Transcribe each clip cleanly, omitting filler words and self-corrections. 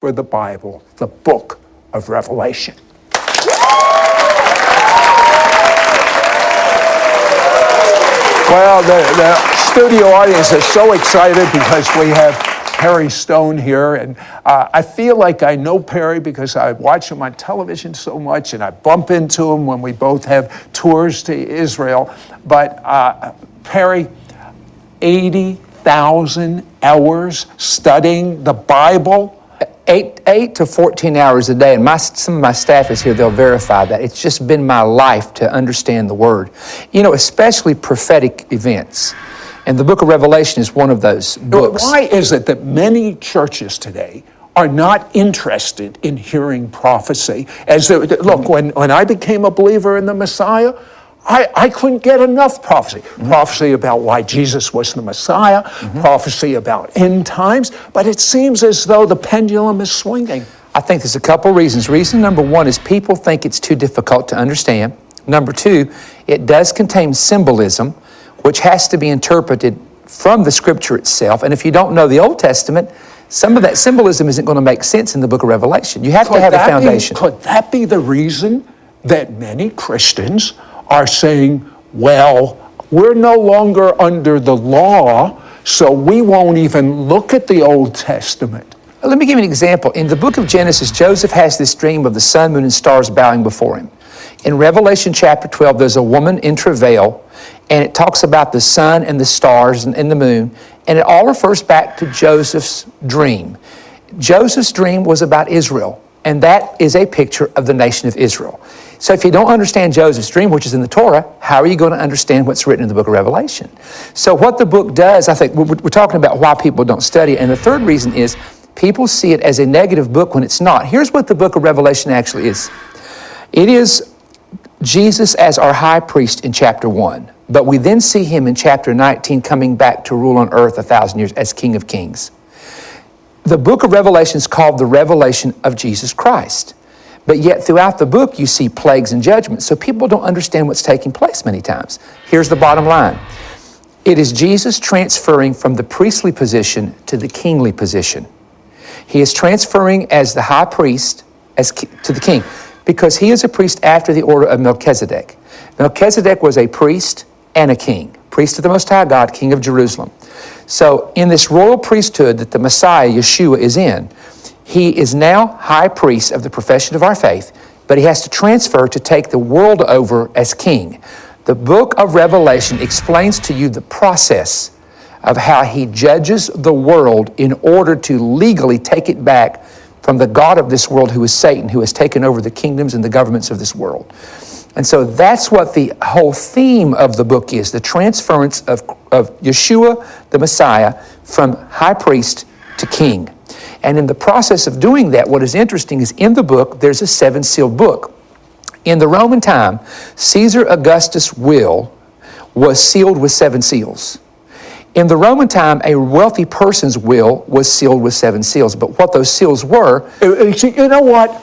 for the Bible, the book of Revelation. Well, the studio audience is so excited because we have Perry Stone here, and I feel like I know Perry because I watch him on television so much, and I bump into him when we both have tours to Israel. But Perry, 80,000 hours studying the Bible. 8 to 14 hours a day, and some of my staff is here, they'll verify that. It's just been my life to understand the Word. You know, especially prophetic events. And the book of Revelation is one of those books. Why is it that many churches today are not interested in hearing prophecy? Look, when I became a believer in the Messiah, I couldn't get enough prophecy. Prophecy about why Jesus was the Messiah, prophecy about end times, but it seems as though the pendulum is swinging. I think there's a couple reasons. Reason number one is people think it's too difficult to understand. Number two, it does contain symbolism, which has to be interpreted from the Scripture itself. And if you don't know the Old Testament, some of that symbolism isn't going to make sense in the book of Revelation. You have to have a foundation. Could that be the reason that many Christians are saying, well, we're no longer under the law, so we won't even look at the Old Testament? Let me give you an example. In the book of Genesis, Joseph has this dream of the sun, moon, and stars bowing before him. In Revelation chapter 12, there's a woman in travail, and it talks about the sun and the stars and the moon, and it all refers back to Joseph's dream. Joseph's dream was about Israel, and that is a picture of the nation of Israel. So if you don't understand Joseph's dream, which is in the Torah, how are you going to understand what's written in the book of Revelation? So what the book does, I think, we're talking about why people don't study it, and the third reason is people see it as a negative book when it's not. Here's what the book of Revelation actually is. It is Jesus as our high priest in chapter 1, but we then see him in chapter 19 coming back to rule on earth 1,000 years as King of Kings. The book of Revelation is called the revelation of Jesus Christ. But yet throughout the book, you see plagues and judgments. So people don't understand what's taking place many times. Here's the bottom line. It is Jesus transferring from the priestly position to the kingly position. He is transferring as the high priest to the king because he is a priest after the order of Melchizedek. Melchizedek was a priest and a king. Priest of the Most High God, King of Jerusalem. So in this royal priesthood that the Messiah, Yeshua, is in, he is now high priest of the profession of our faith, but he has to transfer to take the world over as king. The book of Revelation explains to you the process of how he judges the world in order to legally take it back from the God of this world, who is Satan, who has taken over the kingdoms and the governments of this world. And so that's what the whole theme of the book is, the transference of Yeshua, the Messiah, from high priest to king. And in the process of doing that, what is interesting is in the book, there's a 7-sealed book. In the Roman time, Caesar Augustus' will was sealed with 7 seals. In the Roman time, a wealthy person's will was sealed with 7 seals. But what those seals were... You know what?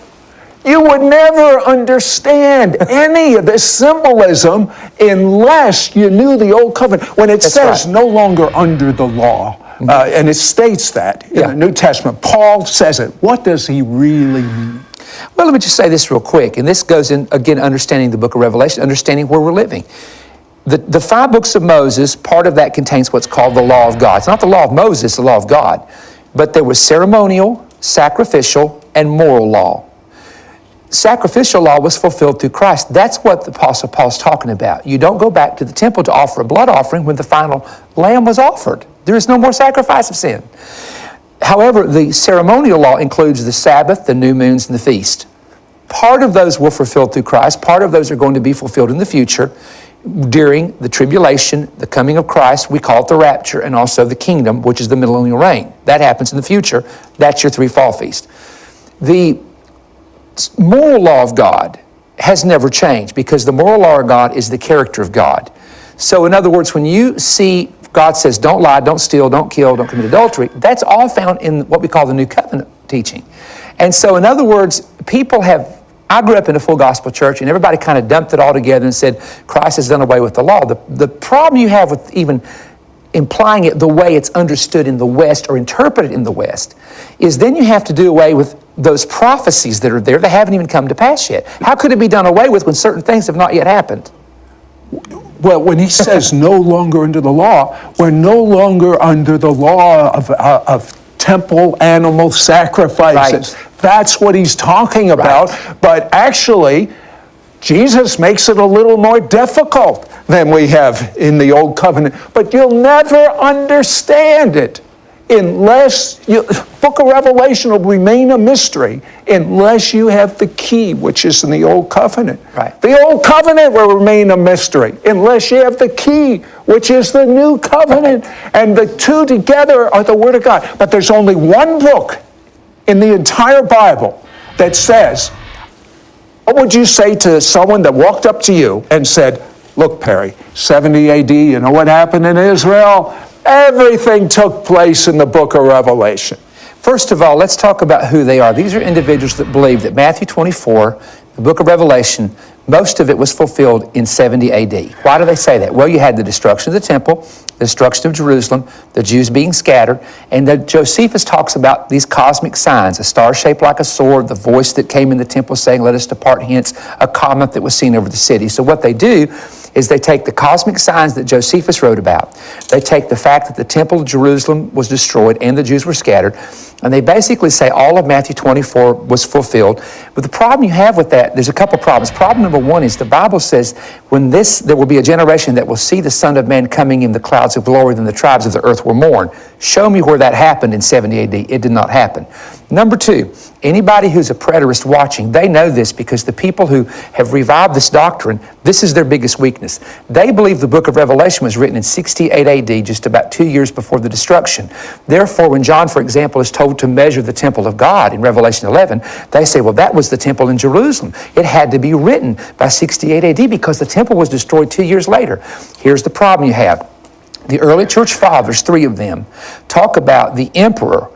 You would never understand any of this symbolism unless you knew the Old Covenant. When it says right, no longer under the law, and it states that in the New Testament, Paul says it. What does he really mean? Well, let me just say this real quick, and this goes in, again, understanding the book of Revelation, understanding where we're living. The 5 books of Moses, part of that contains what's called the law of God. It's not the law of Moses, it's the law of God. But there was ceremonial, sacrificial, and moral law. Sacrificial law was fulfilled through Christ. That's what the Apostle Paul's talking about. You don't go back to the temple to offer a blood offering when the final lamb was offered. There is no more sacrifice of sin. However, the ceremonial law includes the Sabbath, the new moons, and the feast. Part of those were fulfilled through Christ. Part of those are going to be fulfilled in the future during the tribulation, the coming of Christ. We call it the rapture, and also the kingdom, which is the millennial reign. That happens in the future. That's your 3 fall feasts. The moral law of God has never changed because the moral law of God is the character of God. So in other words, when you see God says don't lie, don't steal, don't kill, don't commit adultery, that's all found in what we call the New Covenant teaching. And so in other words, people have, I grew up in a full gospel church and everybody kind of dumped it all together and said Christ has done away with the law. The problem you have with even implying it the way it's understood in the West or interpreted in the West, is then you have to do away with those prophecies that are there that haven't even come to pass yet. How could it be done away with when certain things have not yet happened? Well, when he says no longer under the law, we're no longer under the law of temple animal sacrifices. Right. That's what he's talking about. Right. But actually, Jesus makes it a little more difficult than we have in the Old Covenant. But you'll never understand it unless Book of Revelation will remain a mystery unless you have the key, which is in the Old Covenant. Right. The Old Covenant will remain a mystery unless you have the key, which is the New Covenant. And the two together are the Word of God. But there's only one book in the entire Bible that says, what would you say to someone that walked up to you and said, look, Perry, 70 AD, you know what happened in Israel? Everything took place in the book of Revelation. First of all, let's talk about who they are. These are individuals that believe that Matthew 24, the book of Revelation, most of it was fulfilled in 70 AD. Why do they say that? Well, you had the destruction of the temple, the destruction of Jerusalem, the Jews being scattered, and Josephus talks about these cosmic signs, a star shaped like a sword, the voice that came in the temple saying, let us depart hence, a comet that was seen over the city. So what they do is they take the cosmic signs that Josephus wrote about, they take the fact that the temple of Jerusalem was destroyed and the Jews were scattered, and they basically say all of Matthew 24 was fulfilled. But the problem you have with that, there's a couple problems. Problem number one is the Bible says there will be a generation that will see the Son of Man coming in the clouds of glory, then the tribes of the earth will mourn. Show me where that happened in 70 AD. It did not happen. Number two, anybody who's a preterist watching, they know this because the people who have revived this doctrine, this is their biggest weakness. They believe the book of Revelation was written in 68 AD, just about 2 years before the destruction. Therefore, when John, for example, is told to measure the temple of God in Revelation 11, they say, well, that was the temple in Jerusalem. It had to be written by 68 AD because the temple was destroyed 2 years later. Here's the problem you have. The early church fathers, 3 of them, talk about the emperor,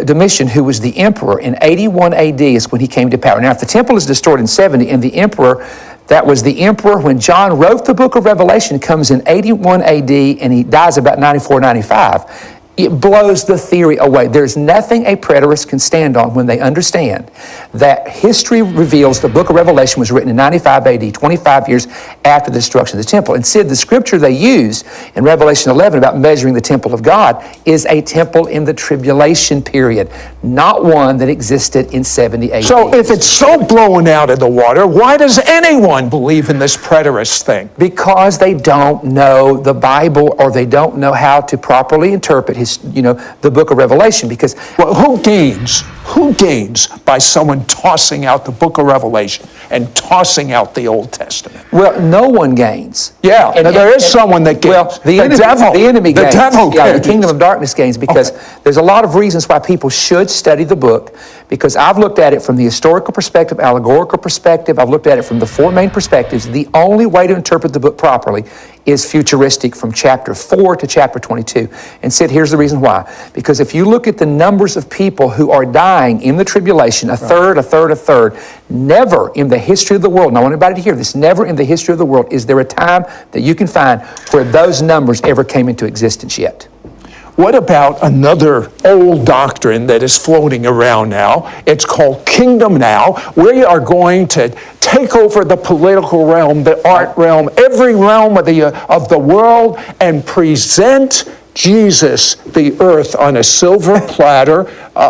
Domitian, who was the emperor in 81 AD is when he came to power. Now, if the temple is destroyed in 70 and the emperor, that was the emperor when John wrote the book of Revelation, comes in 81 AD and he dies about 94, 95. It blows the theory away. There's nothing a preterist can stand on when they understand that history reveals the book of Revelation was written in 95 AD, 25 years after the destruction of the temple. And Sid, the scripture they use in Revelation 11 about measuring the temple of God is a temple in the tribulation period, not one that existed in 70 AD. So if it's so blown out of the water, why does anyone believe in this preterist thing? Because they don't know the Bible or they don't know how to properly interpret the book of Revelation. Because well, who gains by someone tossing out the book of Revelation and tossing out the Old Testament? Well, no one gains. Yeah, there is someone that gains. Well, the enemy gains. The kingdom of darkness gains because there's a lot of reasons why people should study the book, because I've looked at it from the historical perspective, allegorical perspective, I've looked at it from the 4 main perspectives. The only way to interpret the book properly is futuristic from chapter 4 to chapter 22. And Sid, here's the reason why. Because if you look at the numbers of people who are dying in the tribulation, a third, never in the history of the world, and I want everybody to hear this, never in the history of the world is there a time that you can find where those numbers ever came into existence yet. What about another old doctrine that is floating around now? It's called Kingdom Now. We are going to take over the political realm, the art realm, every realm of the world, and present Jesus, the earth, on a silver platter.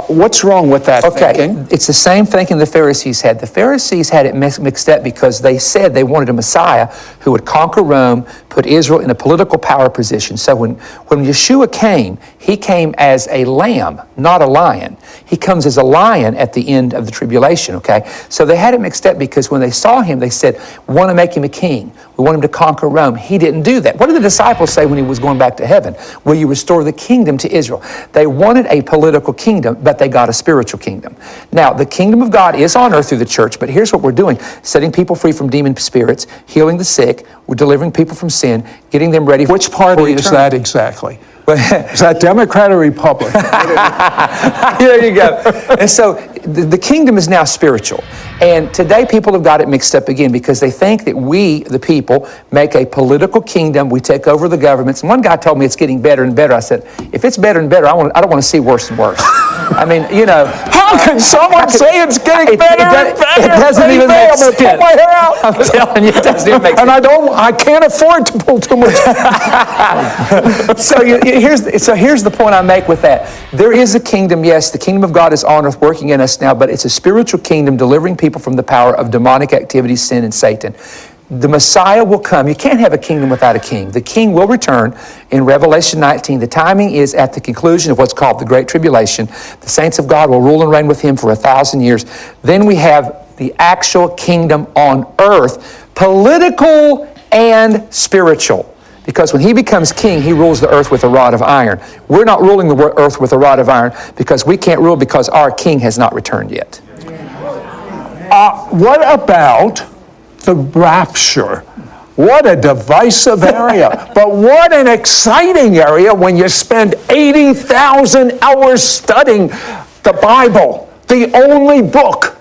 What's wrong with that thinking? It's the same thinking the Pharisees had. The Pharisees had it mixed up because they said they wanted a Messiah who would conquer Rome, put Israel in a political power position. So when Yeshua came, he came as a lamb, not a lion. He comes as a lion at the end of the tribulation, okay? So they had it mixed up because when they saw him, they said, we want to make him a king. We want him to conquer Rome. He didn't do that. What did the disciples say when he was going back to heaven? Will you restore the kingdom to Israel? They wanted a political kingdom, but they got a spiritual kingdom. Now, the kingdom of God is on earth through the church, but here's what we're doing. Setting people free from demon spirits, healing the sick, we're delivering people from sin, getting them ready for Which party is that exactly? Is that Democrat or Republican? There you go. And so the kingdom is now spiritual. And today people have got it mixed up again because they think that we, the people, make a political kingdom. We take over the governments. And one guy told me it's getting better and better. I said, if it's better and better, I don't want to see worse and worse. I mean, you know. How can someone say it's getting better and better? It doesn't even make sense. Pull my hair out. I'm telling you, it doesn't even make sense. And I can't afford to pull too much. So here's the point I make with that. There is a kingdom, yes, the kingdom of God is on earth working in us now, but it's a spiritual kingdom delivering people from the power of demonic activity, sin, and Satan. The Messiah will come. You can't have a kingdom without a king. The king will return in Revelation 19. The timing is at the conclusion of what's called the Great Tribulation. The saints of God will rule and reign with him for 1,000 years. Then we have the actual kingdom on earth, political and spiritual. Because when he becomes king, he rules the earth with a rod of iron. We're not ruling the earth with a rod of iron because we can't rule because our king has not returned yet. What about the rapture? What a divisive area. But what an exciting area when you spend 80,000 hours studying the Bible, the only book.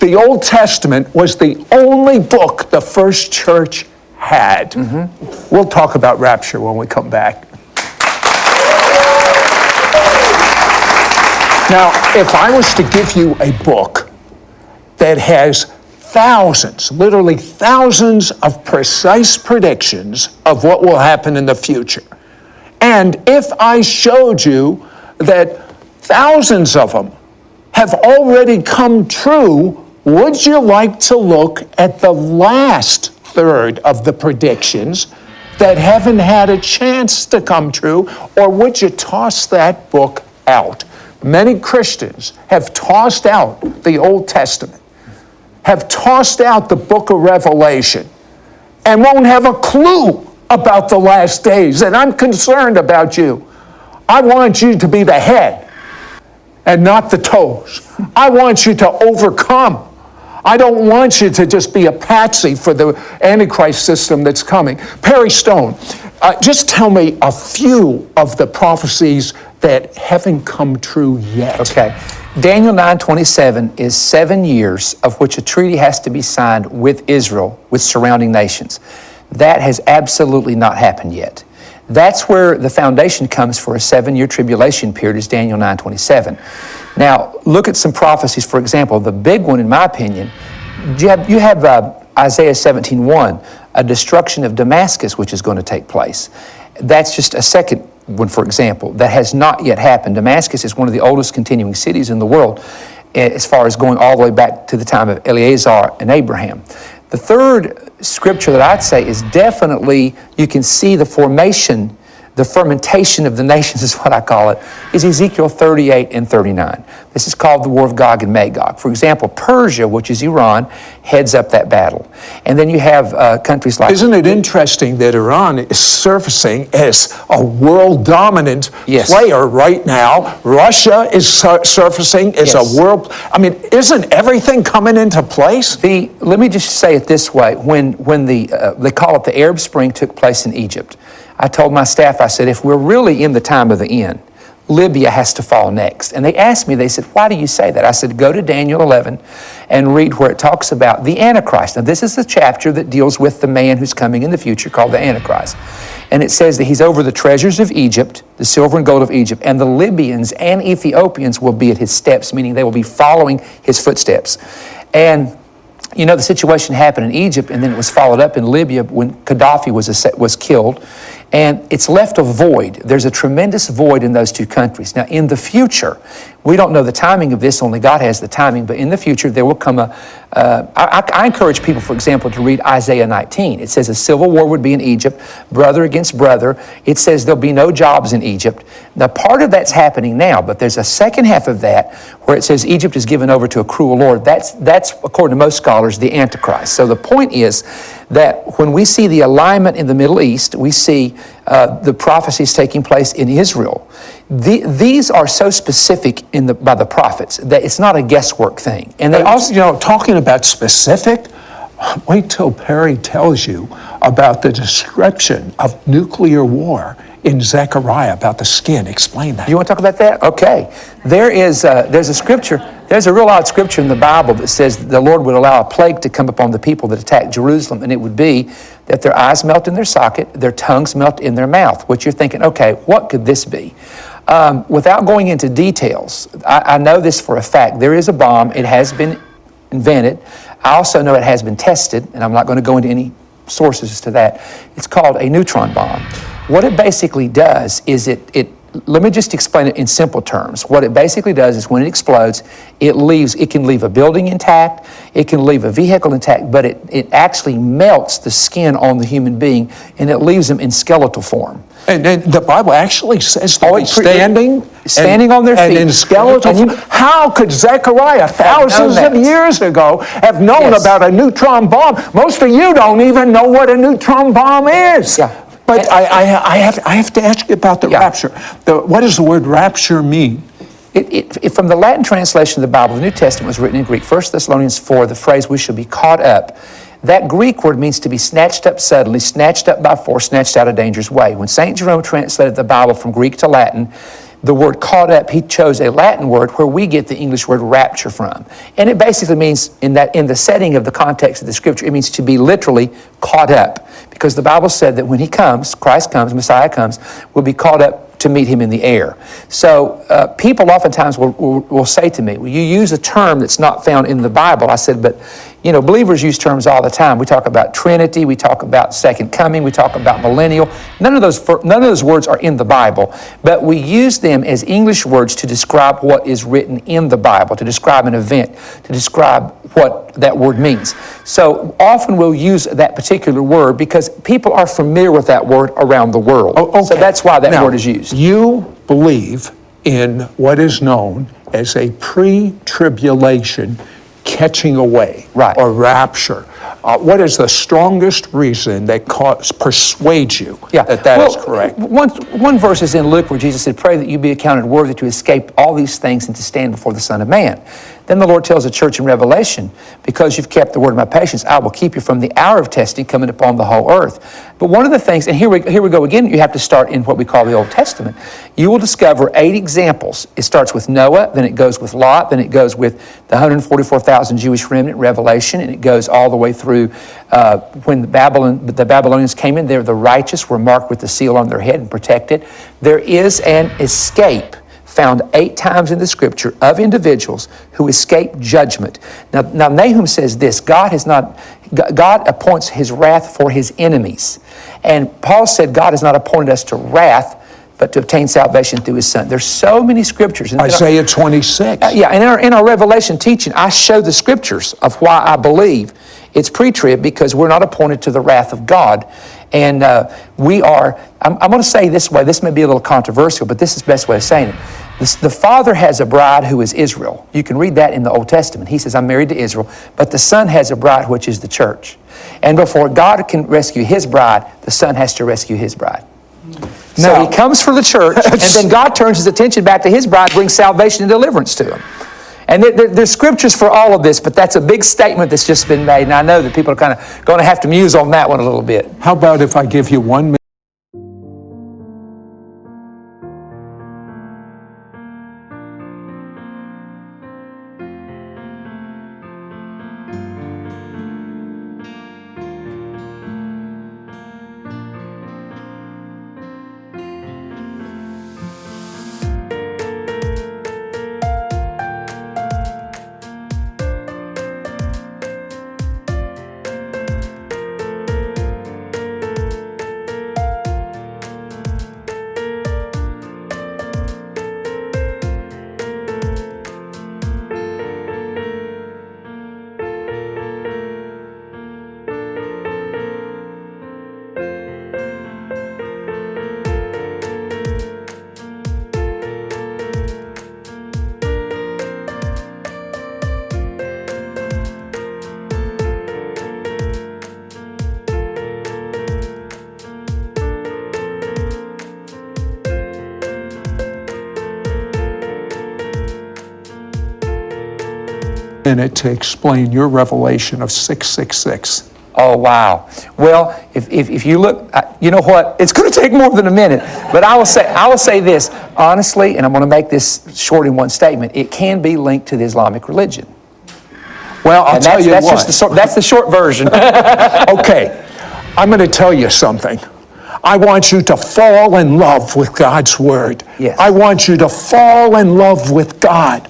The Old Testament was the only book the first church had. Mm-hmm. We'll talk about rapture when we come back. Now, if I was to give you a book that has thousands, literally thousands of precise predictions of what will happen in the future, and if I showed you that thousands of them have already come true, would you like to look at the last third of the predictions that haven't had a chance to come true, or would you toss that book out? Many Christians have tossed out the Old Testament, have tossed out the book of Revelation, and won't have a clue about the last days. And I'm concerned about you. I want you to be the head and not the toes. I want you to overcome. I don't want you to just be a patsy for the Antichrist system that's coming. Perry Stone, just tell me a few of the prophecies that haven't come true yet. Okay. Daniel 9:27 is 7 years of which a treaty has to be signed with Israel, with surrounding nations. That has absolutely not happened yet. That's where the foundation comes for a 7-year tribulation period, is Daniel 9:27. Now, look at some prophecies. For example, the big one, in my opinion, you have Isaiah 17:1, a destruction of Damascus, which is going to take place. That's just a second one, for example, that has not yet happened. Damascus is one of the oldest continuing cities in the world, as far as going all the way back to the time of Eleazar and Abraham. The third scripture that I'd say is definitely, you can see the formation, the fermentation of the nations is what I call it, is Ezekiel 38 and 39. This is called the War of Gog and Magog. For example, Persia, which is Iran, heads up that battle. And then you have countries like... Isn't it interesting that Iran is surfacing as a world dominant player right now? Russia is surfacing as a world... I mean, isn't everything coming into place? Let me just say it this way. When they call it the Arab Spring took place in Egypt, I told my staff, I said, if we're really in the time of the end, Libya has to fall next. And they asked me, they said, why do you say that? I said, go to Daniel 11 and read where it talks about the Antichrist. Now, this is the chapter that deals with the man who's coming in the future called the Antichrist. And it says that he's over the treasures of Egypt, the silver and gold of Egypt, and the Libyans and Ethiopians will be at his steps, meaning they will be following his footsteps. And you know, the situation happened in Egypt, and then it was followed up in Libya when Gaddafi was killed. And it's left a void. There's a tremendous void in those two countries. Now, in the future, we don't know the timing of this, only God has the timing, but in the future there will come I encourage people, for example, to read Isaiah 19. It says a civil war would be in Egypt, brother against brother. It says there'll be no jobs in Egypt. Now, part of that's happening now, but there's a second half of that where it says Egypt is given over to a cruel Lord. That's according to most scholars, the Antichrist. So the point is that when we see the alignment in the Middle East, we see the prophecies taking place in Israel. These are so specific by the prophets that it's not a guesswork thing. And they also, you know, talking about specific, wait till Perry tells you about the description of nuclear war in Zechariah about the skin. Explain that. You want to talk about that? Okay. There's a scripture, there's a real odd scripture in the Bible that says that the Lord would allow a plague to come upon the people that attacked Jerusalem, and it would be that their eyes melt in their socket, their tongues melt in their mouth, which you're thinking, okay, what could this be? Without going into details, I know this for a fact. There is a bomb. It has been invented. I also know it has been tested, and I'm not going to go into any sources to that. It's called a neutron bomb. What it basically does is let me just explain it in simple terms. What it basically does is when it explodes, it can leave a building intact, it can leave a vehicle intact, but it actually melts the skin on the human being, and it leaves them in skeletal form. And the Bible actually says that standing on their feet. And in skeletal form. How could Zechariah, thousands of years ago, have known about a neutron bomb? Most of you don't even know what a neutron bomb is. Yeah. But I have to ask you about the rapture. What does the word rapture mean? From the Latin translation of the Bible, the New Testament was written in Greek. 1 Thessalonians 4, the phrase, we shall be caught up. That Greek word means to be snatched up suddenly, snatched up by force, snatched out a dangerous way. When St. Jerome translated the Bible from Greek to Latin, the word caught up, he chose a Latin word where we get the English word rapture from. And it basically means, in the setting of the context of the scripture, it means to be literally caught up. Because the Bible said that when he comes, Christ comes, Messiah comes, we'll be caught up to meet him in the air. So people oftentimes will say to me, well, you use a term that's not found in the Bible. I said, but believers use terms all the time. We talk about Trinity, we talk about second coming, we talk about millennial. None of those words are in the Bible, but we use them as English words to describe what is written in the Bible, to describe an event, to describe what that word means. So often we'll use that particular word because people are familiar with that word around the world. Oh, okay. So that's why that word is used. You believe in what is known as a pre-tribulation catching away, or rapture. What is the strongest reason that persuades you that is correct? One verse is in Luke where Jesus said, pray that you be accounted worthy to escape all these things and to stand before the Son of Man. Then the Lord tells the church in Revelation, because you've kept the word of my patience, I will keep you from the hour of testing coming upon the whole earth. But one of the things, and here we go again, you have to start in what we call the Old Testament. You will discover 8 examples. It starts with Noah, then it goes with Lot, then it goes with the 144,000 Jewish remnant, Revelation, and it goes all the way through when the Babylonians came in. There, the righteous were marked with the seal on their head and protected. There is an escape found 8 times in the scripture of individuals who escape judgment. Now Nahum says this, God appoints his wrath for his enemies. And Paul said God has not appointed us to wrath, but to obtain salvation through his Son. There's so many scriptures. Isaiah 26. And in our Revelation teaching, I show the scriptures of why I believe it's pre-trib, because we're not appointed to the wrath of God. And we are, I'm going to say this way, this may be a little controversial, but this is the best way of saying it. The Father has a bride who is Israel. You can read that in the Old Testament. He says, I'm married to Israel, but the Son has a bride which is the church. And before God can rescue his bride, the Son has to rescue his bride. So he comes for the church, and then God turns his attention back to his bride, brings salvation and deliverance to him. And there's scriptures for all of this, but that's a big statement that's just been made, and I know that people are kind of going to have to muse on that one a little bit. How about if I give you 1 minute? Minute to explain your revelation of 666. Oh, wow. Well, if you look, you know what? It's going to take more than a minute. But I will say this, honestly, and I'm going to make this short in one statement. It can be linked to the Islamic religion. Well, I'll tell you what. That's the short version. Okay, I'm going to tell you something. I want you to fall in love with God's Word. Yes. I want you to fall in love with God.